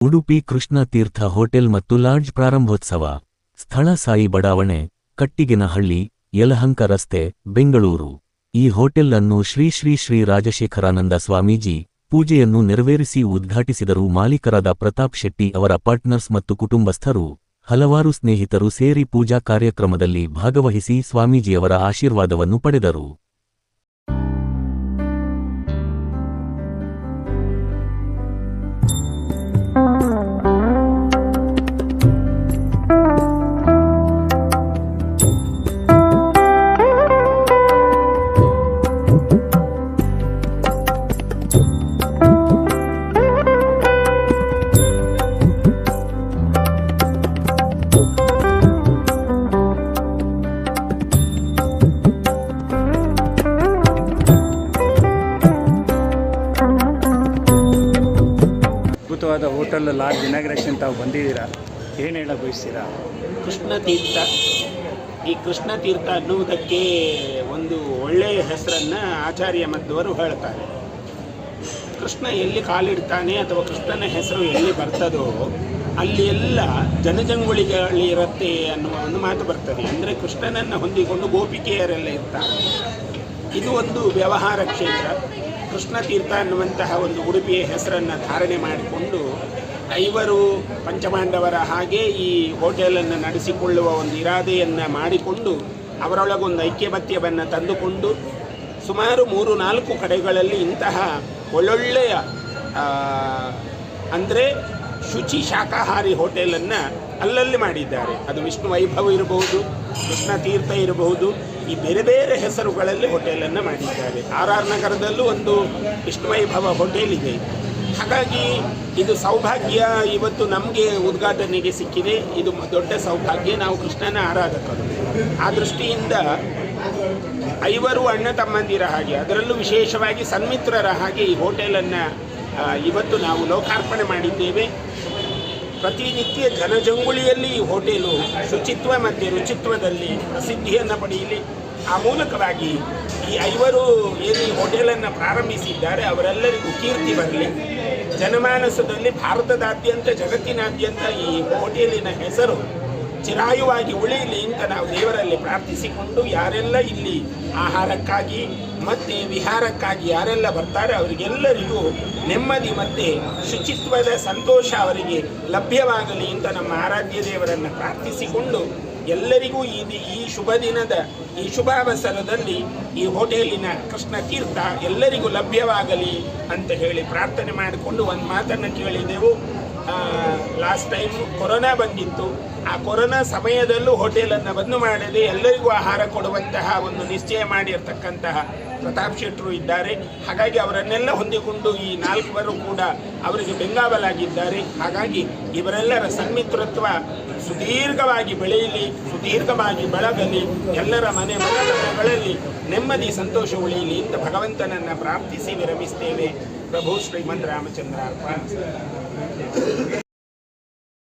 ಉಡುಪಿ ಕೃಷ್ಣ ತೀರ್ಥ hotel ಮತ್ತು lodge ಪ್ರಾರಂಭೋತ್ಸವ. ಸ್ಥಳ ಸಾಯಿ ಬಡಾವಣೆ, ಕಟ್ಟಿಗೆನಹಳ್ಳಿ, ಯಲಹಂಕ ರಸ್ತೆ, ಬೆಂಗಳೂರು. ಈ ಹೋಟೆಲ್ ಅನ್ನು ಶ್ರೀ ಶ್ರೀ ಶ್ರೀ ರಾಜಶೇಖರಾನಂದ ಸ್ವಾಮೀಜಿ ಪೂಜೆಯನ್ನು ನೆರವೇರಿಸಿ ಉದ್ಘಾಟಿಸಿದರು. ಮಾಲೀಕರಾದ ಪ್ರತಾಪ್ ಶೆಟ್ಟಿ ಅವರ ಪಾರ್ಟ್ನರ್ಸ್ ಮತ್ತು ಕುಟುಂಬಸ್ಥರು, ಹಲವಾರು ಸ್ನೇಹಿತರು ಸೇರಿ ಪೂಜಾ ಕಾರ್ಯಕ್ರಮದಲ್ಲಿ ಭಾಗವಹಿಸಿ ಸ್ವಾಮೀಜಿಯವರ ಆಶೀರ್ವಾದವನ್ನು ಪಡೆದರು. ಅದ್ಭುತವಾದ ಹೋಟೆಲ್ ಲಾಡ್ಜ್ ಇನಾಗ್ರೇಷನ್ ತಾವು ಬಂದಿದ್ದೀರಾ, ಏನು ಹೇಳಕ್ಕೆ ಬಯಸ್ತೀರಾ? ಕೃಷ್ಣ ತೀರ್ಥ, ಈ ಕೃಷ್ಣ ತೀರ್ಥ ಅನ್ನುವುದಕ್ಕೆ ಒಂದು ಒಳ್ಳೆಯ ಹೆಸರನ್ನು ಆಚಾರ್ಯ ಮಧ್ವರು ಹೇಳ್ತಾರೆ. ಕೃಷ್ಣ ಎಲ್ಲಿ ಕಾಲಿಡ್ತಾನೆ ಅಥವಾ ಕೃಷ್ಣನ ಹೆಸರು ಎಲ್ಲಿ ಬರ್ತದೋ ಅಲ್ಲಿ ಎಲ್ಲ ಜನಜಂಗುಳಿಗಳಿರುತ್ತೆ ಅನ್ನುವ ಒಂದು ಮಾತು ಬರ್ತದೆ. ಅಂದರೆ ಕೃಷ್ಣನನ್ನು ಹೊಂದಿಕೊಂಡು ಗೋಪಿಕೆಯರೆಲ್ಲ ಇರ್ತಾರೆ. ಇದು ಒಂದು ವ್ಯವಹಾರ ಕ್ಷೇತ್ರ. ಕೃಷ್ಣ ತೀರ್ಥ ಅನ್ನುವಂತಹ ಒಂದು ಉಡುಪಿಯ ಹೆಸರನ್ನು ಧಾರಣೆ ಮಾಡಿಕೊಂಡು 5 ಪಂಚಪಾಂಡವರ ಹಾಗೆ ಈ ಹೋಟೆಲನ್ನು ನಡೆಸಿಕೊಳ್ಳುವ ಒಂದು ಇರಾದೆಯನ್ನು ಮಾಡಿಕೊಂಡು ಅವರೊಳಗೊಂದು ಐಕ್ಯಮತ್ಯವನ್ನು ತಂದುಕೊಂಡು ಸುಮಾರು 3-4 ಕಡೆಗಳಲ್ಲಿ ಇಂತಹ ಒಳ್ಳೊಳ್ಳೆಯ ಅಂದರೆ ಶುಚಿ ಶಾಕಾಹಾರಿ ಹೋಟೆಲನ್ನು ಅಲ್ಲಲ್ಲಿ ಮಾಡಿದ್ದಾರೆ. ಅದು ವಿಷ್ಣು ವೈಭವ ಇರಬಹುದು, ಕೃಷ್ಣ ತೀರ್ಥ ಇರಬಹುದು, ಈ ಬೇರೆ ಬೇರೆ ಹೆಸರುಗಳಲ್ಲಿ ಹೋಟೆಲನ್ನು ಮಾಡಿದ್ದಾರೆ. RR ನಗರದಲ್ಲೂ ಒಂದು ವಿಷ್ಣು ವೈಭವ ಹೋಟೆಲ್ ಇದೆ. ಹಾಗಾಗಿ ಇದು ಸೌಭಾಗ್ಯ ಇವತ್ತು ನಮಗೆ ಉದ್ಘಾಟನೆಗೆ ಸಿಕ್ಕಿದೆ. ಇದು ದೊಡ್ಡ ಸೌಭಾಗ್ಯ. ನಾವು ಕೃಷ್ಣನ ಆರಾಧಕರು. ಆ ದೃಷ್ಟಿಯಿಂದ 5 ಅಣ್ಣ ತಮ್ಮಂದಿರ ಹಾಗೆ, ಅದರಲ್ಲೂ ವಿಶೇಷವಾಗಿ ಸನ್ಮಿತ್ರರ ಹಾಗೆ ಈ ಹೋಟೆಲನ್ನು ಇವತ್ತು ನಾವು ಲೋಕಾರ್ಪಣೆ ಮಾಡಿದ್ದೇವೆ. ಪ್ರತಿನಿತ್ಯ ಜನಜಂಗುಳಿಯಲ್ಲಿ ಈ ಹೋಟೆಲು ಶುಚಿತ್ವ ಮತ್ತು ರುಚಿತ್ವದಲ್ಲಿ ಪ್ರಸಿದ್ಧಿಯನ್ನು ಪಡೆಯಲಿ. ಆ ಮೂಲಕವಾಗಿ ಈ 5 ಏನು ಈ ಹೋಟೆಲನ್ನು ಪ್ರಾರಂಭಿಸಿದ್ದಾರೆ ಅವರೆಲ್ಲರಿಗೂ ಕೀರ್ತಿ ಬರಲಿ. ಜನಮಾನಸದಲ್ಲಿ ಭಾರತದಾದ್ಯಂತ ಜಗತ್ತಿನಾದ್ಯಂತ ಈ ಹೋಟೆಲಿನ ಹೆಸರು ಚಿರಾಯುವಾಗಿ ಉಳಿಯಲಿ ಅಂತ ನಾವು ದೇವರಲ್ಲಿ ಪ್ರಾರ್ಥಿಸಿಕೊಂಡು, ಯಾರೆಲ್ಲ ಇಲ್ಲಿ ಆಹಾರಕ್ಕಾಗಿ ಮತ್ತು ವಿಹಾರಕ್ಕಾಗಿ ಯಾರೆಲ್ಲ ಬರ್ತಾರೆ ಅವರಿಗೆಲ್ಲರಿಗೂ ನೆಮ್ಮದಿ ಮತ್ತು ಶುಚಿತ್ವದ ಸಂತೋಷ ಅವರಿಗೆ ಲಭ್ಯವಾಗಲಿ ಅಂತ ನಮ್ಮ ಆರಾಧ್ಯ ದೇವರನ್ನು ಪ್ರಾರ್ಥಿಸಿಕೊಂಡು, ಎಲ್ಲರಿಗೂ ಈ ಶುಭ ದಿನದ ಈ ಶುಭಾವಸರದಲ್ಲಿ ಈ ಹೋಟೆಲಿನ ಕೃಷ್ಣ ತೀರ್ಥ ಎಲ್ಲರಿಗೂ ಲಭ್ಯವಾಗಲಿ ಅಂತ ಹೇಳಿ ಪ್ರಾರ್ಥನೆ ಮಾಡಿಕೊಂಡು ಒಂದು ಮಾತನ್ನು ಕೇಳಿದೆವು. ಲಾಸ್ಟ್ ಟೈಮ್ ಕೊರೋನಾ ಬಂದಿತ್ತು. ಆ ಕೊರೋನಾ ಸಮಯದಲ್ಲೂ ಹೋಟೆಲನ್ನು ಬಂದು ಮಾಡದೆ ಎಲ್ಲರಿಗೂ ಆಹಾರ ಕೊಡುವಂತಹ ಒಂದು ನಿಶ್ಚಯ ಮಾಡಿರ್ತಕ್ಕಂತಹ ಪ್ರತಾಪ್ ಶೆಟ್ಟರು ಇದ್ದಾರೆ. ಹಾಗಾಗಿ ಅವರನ್ನೆಲ್ಲ ಹೊಂದಿಕೊಂಡು ಈ 4 ಕೂಡ ಅವರಿಗೆ ಬೆಂಗಾವಲಾಗಿದ್ದಾರೆ. ಹಾಗಾಗಿ ಇವರೆಲ್ಲರ ಸನ್ಮಿತ್ರತ್ವ ಸುದೀರ್ಘವಾಗಿ ಬೆಳೆಯಲಿ, ಸುದೀರ್ಘವಾಗಿ ಬೆಳಗಲಿ, ಎಲ್ಲರ ಮನೆಗಳಲ್ಲಿ ನೆಮ್ಮದಿ ಸಂತೋಷ ಉಳಿಯಲಿ ಅಂತ ಭಗವಂತನನ್ನು ಪ್ರಾರ್ಥಿಸಿ ವಿರಮಿಸ್ತೇವೆ. ಪ್ರಭು ಶ್ರೀಮದ್ ರಾಮಚಂದ್ರ ಅರ್ಪಣ.